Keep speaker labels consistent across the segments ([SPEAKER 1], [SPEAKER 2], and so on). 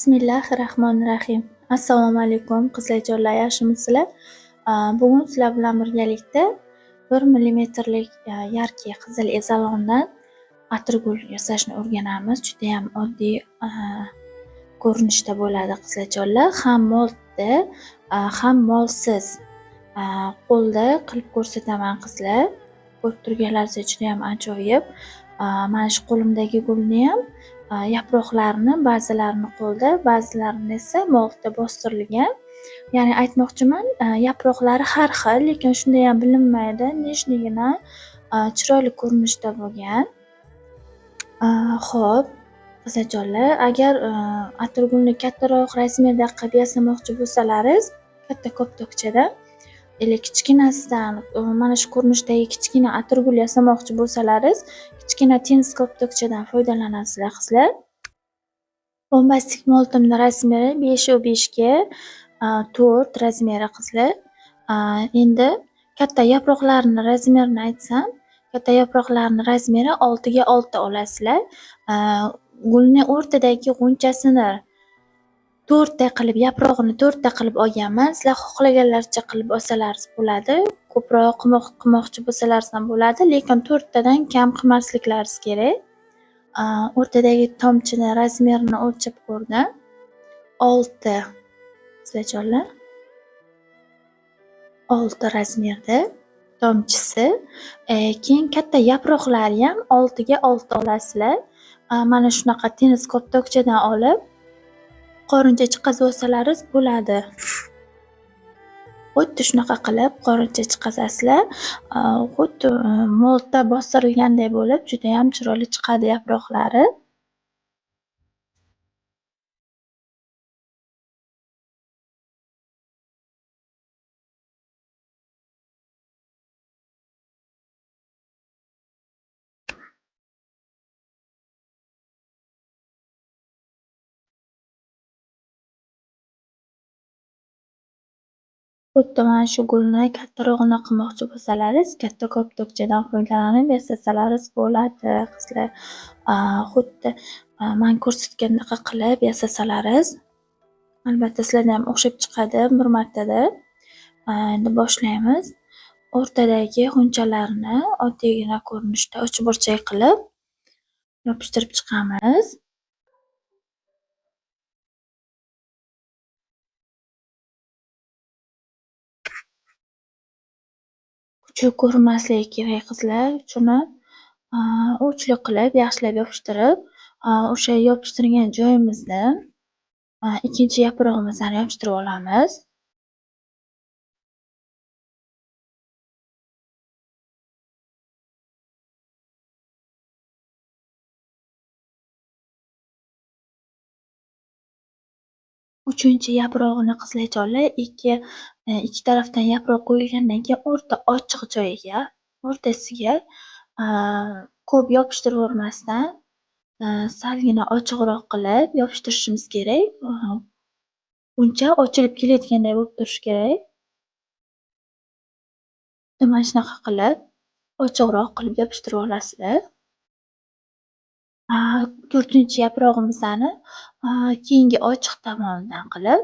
[SPEAKER 1] Bismillahirrahmanirrahim. Assalomu alaykum qizlarjonlar, yaxshimisizlar? Bugun sizlar bilan birgalikda 1 millimetrlik yarki qizil ezalondan atirgul yasashni o'rganamiz. Juda ham oddiy ko'rinishda bo'ladi qizlarjonlar. Ham molda, ham molsiz. Qo'lda qilib ko'rsataman qizlar. Ko'rib turganlaringizdek juda ham ajoyib. Mana shu qo'limdagi gulni ham yaproqlarini ba'zilarini qo'lda, ba'zilarini esa molda bostirilgan. Ya'ni aytmoqchiman, yaproqlari har xil, lekin shunda ham bilinmaydi, nejnigina chiroyli ko'rinishda bo'lgan. Xo'p, qizlarjonlar, agar atirgulni kattaroq razmerda qilib yasamoqchi bo'lsalaringiz, katta koptokchadan kichkinasidan mana shu ko'rinishdagi kichkina atirgul yasamoqchi bo'lsalaringiz, kichkina tennis koptokchadan foydalanasizlar qizlar. Bombastik moltimni razmeri 5x5 ga 4 razmeri qizlar. Endi katta yaproqlarni razmerini aytsam, katta yaproqlarni razmeri 6 ga 6 olasizlar. Gulni o'rtadagi g'unchasini 4 ta qilib, yaprog'ini 4 ta qilib olganman. Sizlar xohlaganlarcha qilib olsalaringiz bo'ladi. Ko'proq qilmoqchi bo'lsalaringiz ham bo'ladi, lekin 4 tadan kam qilmasliklaringiz kerak. O'rtadagi tomchini razmerini o'lchab ko'rdim. 6 qizlarjonlar. 6 razmerda tomchisi. Keyin katta yaproqlari ham 6 ga 6 olasizlar. Mana shunaqa tennis koptokchadan olib qorincha chiqazib olsalaringiz bo'ladi. Xuddi shunaqa qilib qorincha chiqazasizlar. Xuddi molda bostirilganday bo'lib, juda ham chiroyli chiqadi yaproqlari. Xuddi mana shu gulni kattarog'ini qilmoqchi bo'lsalaringiz, katta koptokchadan foydalanib yasasalaringiz bo'ladi qizlar. Xuddi men ko'rsatgandaqa qilib yasasalaringiz, albatta sizlarga ham o'xshab chiqadi bir martada. Endi boshlaymiz. O'rtadagi g'unchalarni oddiygina ko'rinishda uchburchak qilib yopishtirib chiqamiz. Kuchli ko'rinmasligi kerak qizlar. Shuni uchli qilib yaxshilab yopishtirib, o'sha yopishtirgan joyimizdan ikkinchi yaprog'imizni yopishtirib olamiz. Uchinchi yaprog'ini qizlarjonlar ikki tarafdan yaproq qo'yilgandan keyin o'rta ochiq joyiga, o'rtasiga ko'p yopishtirib yubormasdan salgina ochiqroq qilib yopishtirishimiz kerak. Uncha ochilib kelayotganday bo'lib turishi kerak. Mana shunaqa qilib ochiqroq qilib yopishtirib olasizlar. 4-chi yaprog'imizni keyingi ochiq tomonidan qilib,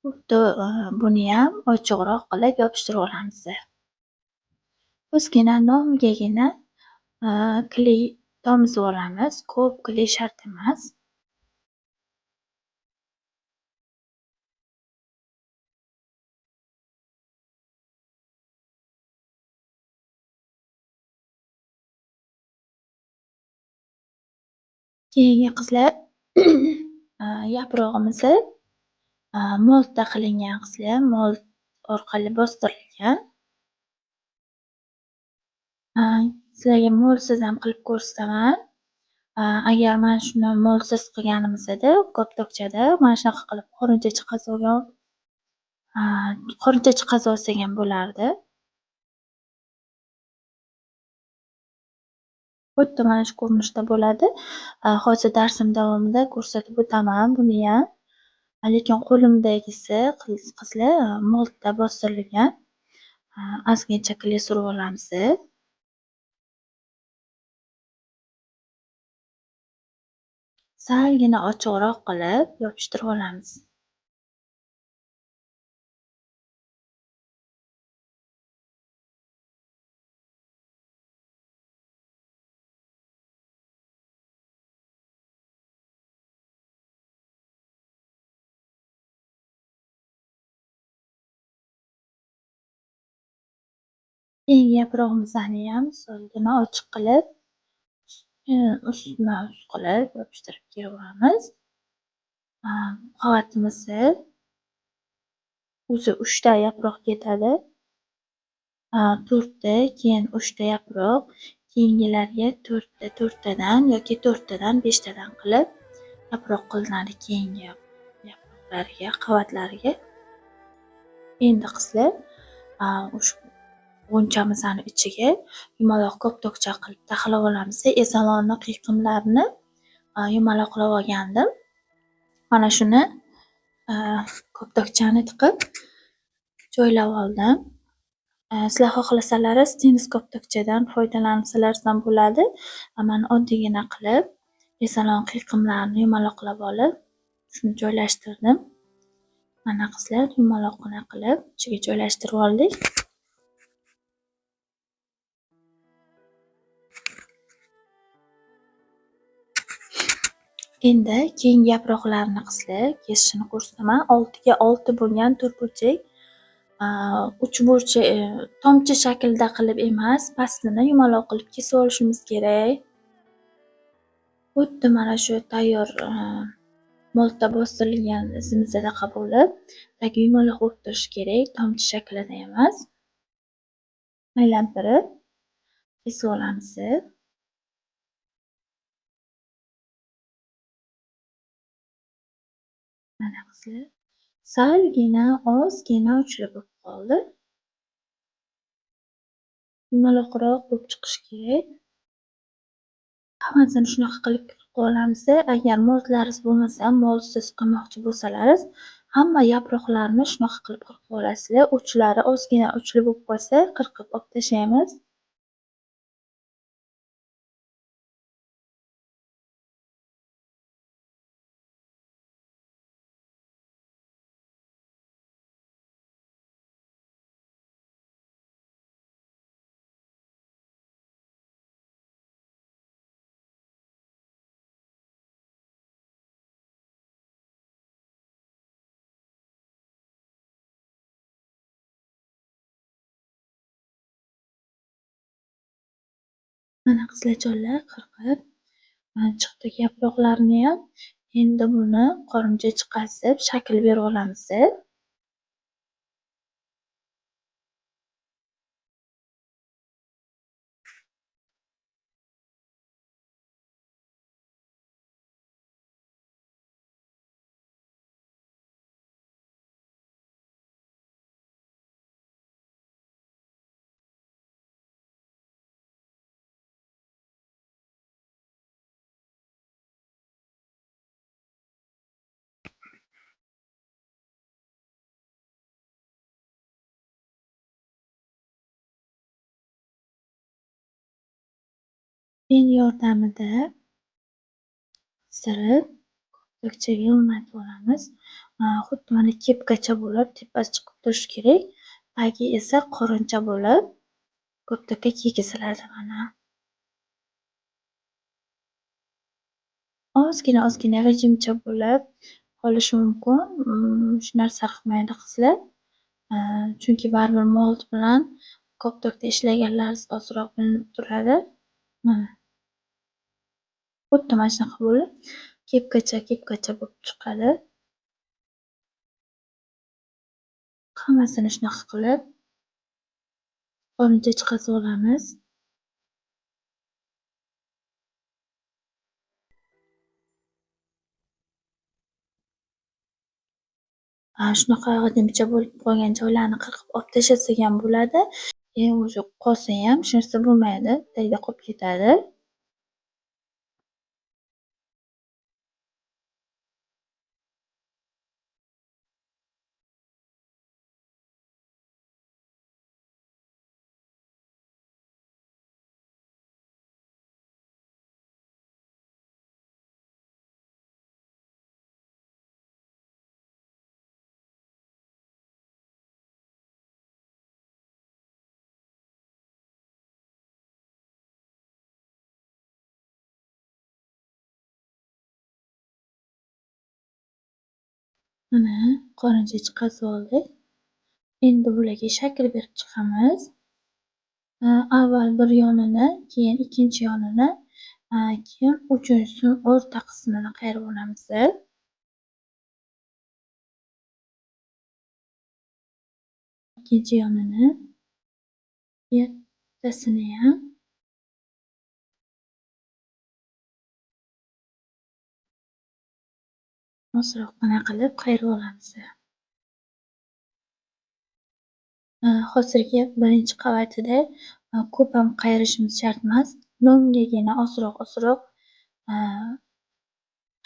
[SPEAKER 1] xuddi buni ham ochiqroq qilib yopishtirib olamiz. Ozgina nomigagina kley tomizib olamiz. Ko'p kley shart emas. Keyingi qizlar yaprog'imizni molda qilingan qizlar, mold orqali bostirilgan. Sizlarga molsiz ham qilib ko'rsataman. Agar mana shuni molsiz qilganimizda koptokchada mana shunaqa qilib qorincha chiqazib olsak ham bo'lardi. Xuddi mana shu ko'rinishda bo'ladi. Hozir darsim davomida ko'rsatib o'taman buni ham. Lekin qo'limdagisi qizlar molda bostirilgan. Ozgincha kley surib olamiz. salgina ochiqroq qilib yopishtirib olamiz. Keyin yaprog'imizni ham salgina ochiq qilib, ustma-ust qilib yopishtirib kelaveramiz. Qavatimizni o'zi 3 ta yaproq ketadi. 4 ta, keyin 3 ta yaproq, keyingilarga 4 ta 4 tadan yoki 4 tadan 5 tadan qilib yaproq qilinadi keyingi yaproqlariga, qavatlariga. Endi qizlar, o'sha g'unchamizni ichiga yumaloq koptokcha qilib taxlab olamiz. Esolonni qiyqimlarini yumaloqlab olgandim. Mana shuni koptokchani tiqib joylab oldim. Sizlar xohlasalaringiz tennis koptokchadan foydalansalar ham bo'ladi. Men oddiygina qilib esolon qiyqimlarini yumaloqlab olib, shuni joylashtirdim. Mana qizlar, yumaloqqina qilib ichiga joylashtirib oldik. Endi keyingi yaproqlarni qizlar kesishini ko'rsataman. 6 ga 6 bo'lgan to'rtburchak, uchburchak tomchi shaklida qilib emas, pastini yumaloq qilib kesib olishimiz kerak. Xuddi mana shu tayyor molta bostirilgan zimzidaqa bo'lib, tagi yumaloq bo'lib turishi kerak, tomchi shaklida emas. Aylantirib kesib olamiz. Mana qizlar, salgina ozgina uchli bo'lib qoldi. Yumaloqroq bo'lib chiqishi kerak. Hammasini shunaqa qilib olamiz. Agar mollaringiz bo'lmasa, molsiz qilmoqchi bo'lsalaringiz, hamma yaproqlarni shunaqa qilib qirqib olasizlar. Uchlari ozgina uchli bo'lib qolsa, qirqib olib tashlaymiz. Mana qizlarjonlar, qirqib chiqdi yaproqlarni ham. Endi buni qorincha chiqazib shakl berib olamiz. Pen yordamida sirib koptokchaga o'rnatib olamiz. Xuddi mana kepkacha bo'lib, tepasi chiqib turishi kerak. Tagi esa qorincha bo'lib, koptokka kiygiziladi mana. Ozgina g'ijimcha bo'lib qolishi mumkin. Shu narsa qilmaydi qizlar. Chunki baribir mold bilan koptokda ishlaganlaringiz ozroq bilinib turadi. Mana. Xuddi mana shunaqa bo'lib, kepkacha bo'lib chiqadi. Hammasini shunaqa qilib qorincha chiqazib olamiz. Shunaqa g'ijimcha bo'lib qolgan joylarni qirqib olib tashlasak ham bo'ladi. O'zi qolsa ham hech narsa bo'lmaydi, tagida qolib ketadi. Mana qorincha chiqazib oldik. Endi bularga shakl berib chiqamiz. Avval bir yonini, keyin ikkinchi yonini, keyin uchinchisini o'rta qismini qayirib olamiz. Ikkinchi yonini, bittasini ham ozroqgina qilib qayirib olamiz. Hozirgi birinchi qavatida ko'p ham qayirishimiz shart emas. Lo'ngagina ozroq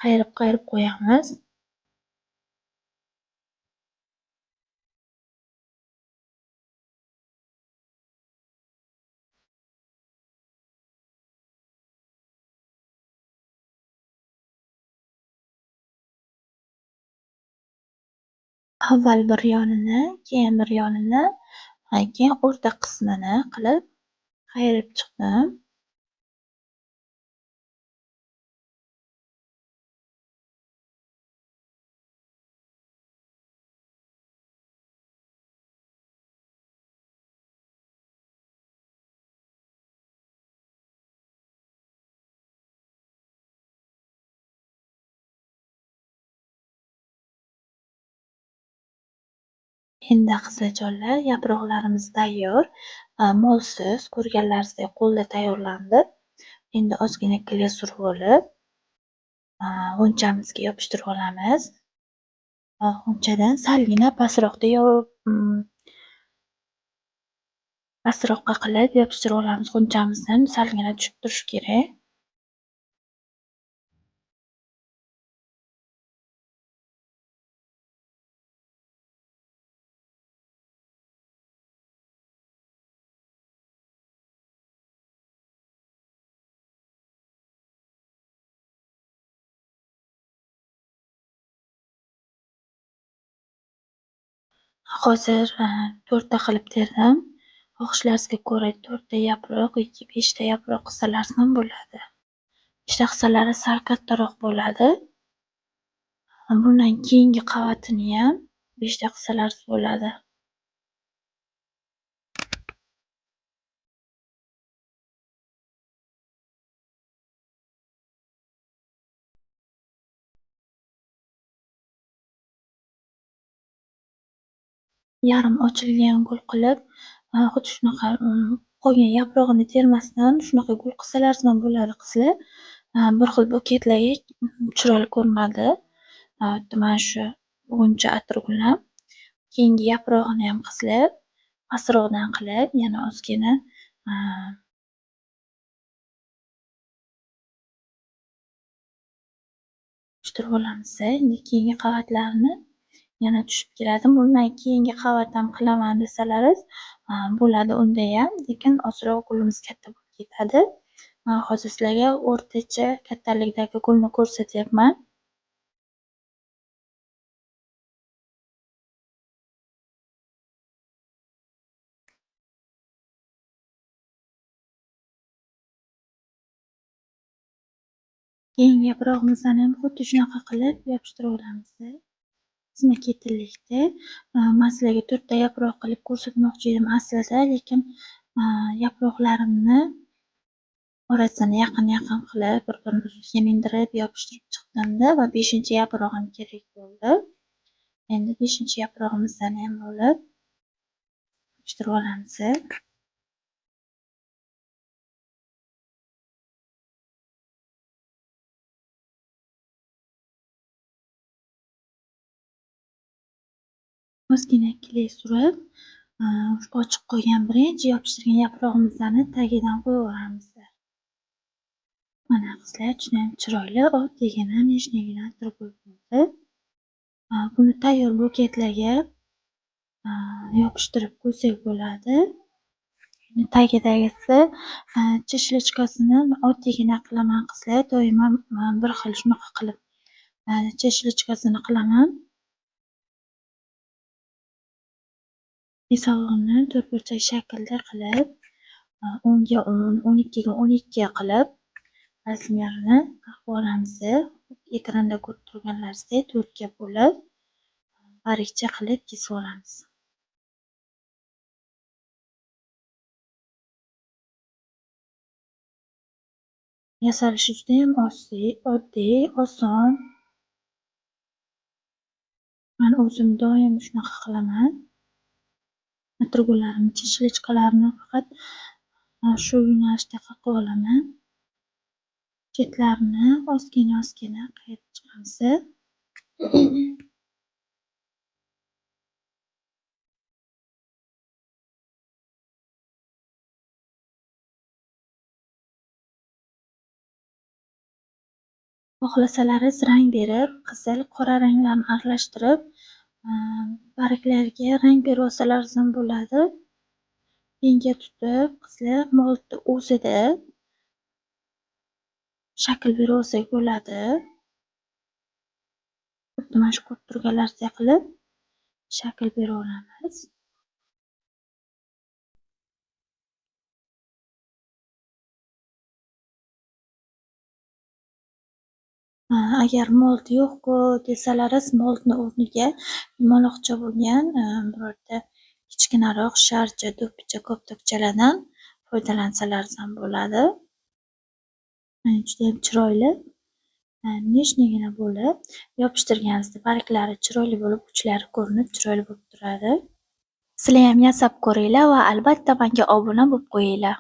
[SPEAKER 1] qayirib qo'yamiz. Avval bir yonini, keyin bir yonini, keyin o'rta qismini qilib qayirib chiqdim. Endi qizlarjonlar, yaproqlarimiz tayyor. Molsiz, ko'rganlaringizdek qo'lda tayyorlandi. Endi ozgina kля surib olib, g'unchamizga yopishtirib olamiz. G'unchadan salgina pastroqda pastroqqa qilib yopishtirib olamiz. G'unchamizdan salgina tushib turishi kerak. Hozir 4 ta qilib terdim. Xohishlaringizga ko'ra 4 ta yaproq yoki 5 ta yaproq qilsalaringiz ham bo'ladi. 5 ta qilsalaringiz sal kattaroq bo'ladi. Bundan keyingi qavatini ham 5 ta qilsalaringiz bo'ladi. Yarim ochilgan gul qilib, xuddi shunaqa qolgan yaprog'ini termasdan shunaqa gul qilsalaringiz ham bo'ladi qizlar. Bir xil buketlarga chiroyli ko'rinadi. Mana shu g'uncha atirgul ham. Keyingi yaprog'ini ham qizlar pastroqdan qilib, yana ozgina yopishtirib olamiz. Endi keyingi qavatlarini yana tushib keladi. Bundan keyingi qavat ham qilaman desalaringiz bo'ladi unda ham, lekin ozroq gulimiz katta bo'lib ketadi. Hozir sizlarga o'rtacha kattalikdagi gulni ko'rsatyapman. Keyingi yaprog'imizni ham xuddi shunaqa qilib yopishtirib olamiz. Xizmat-ketinlikda men sizlarga 4 ta yaproq qilib ko'rsatmoqchi edim aslida, lekin yaproqlarimni orasini yaqin-yaqin qilib, bir-birini ustiga mindirib yopishtirib chiqdimda va 5-chi yaprog'im kerak bo'ldi. Endi 5-chi yaprog'imizdan ham olib yopishtirib olamiz. Ozgina kle surib, ochiq qolgan birinchi yopishtirgan yaprog'imizni tagidan qo'yaveramiz. Mana qizlar, judayam chiroyli, oddiygina, neshnagina atirgul bo'ldi. Buni tayyor buketlarga yopishtirib qo'ysak bo'ladi. Tagidagisi chishlichkasini oddiygina qilaman qizlar. Doimo bir xil shunaqa qilib chishlichkasini qilaman. Risolatni to'rtburchak shaklda qilib, 10 ga 10, 12 ga 12 qilib razmerini qilib olamiz. Ekranda ko'rib turganlaringizdek 4 ga bo'lib barikcha qilib kesib olamiz. Yasalishi judayam oddiy, oson. Men o'zim doim shunaqa qilaman. Atirgullarni, shishlichkalarni faqat shu yo'nalishda qilib olaman. Chetlarini ozgina qayirib chiqamiz. Xohlasalaringiz rang berib, qizil, qora ranglarni aralashtirib, barglarga rang berib olsalaringiz ham bo'ladi. Yenga tutib, qizil molni o'zida shakl berib olsak bo'ladi. Xuddi mana shu ko'rib turganlaringizdek qilib shakl berib olamiz. Agar mold yo'q-ku desalaringiz, moldni o'rniga yumaloqcha bo'lgan birorta kichkinaroq sharcha, do'ppicha, koptokchalardan foydalansalaringiz ham bo'ladi. Judayam chiroyli, nejnagina bo'lib, yopishtirganingizda barglari chiroyli bo'lib, uchlari ko'rinib, chiroyli bo'lib turadi. Sizlar ham yasab ko'ringlar va albatta menga obuna bo'lib qo'yinglar.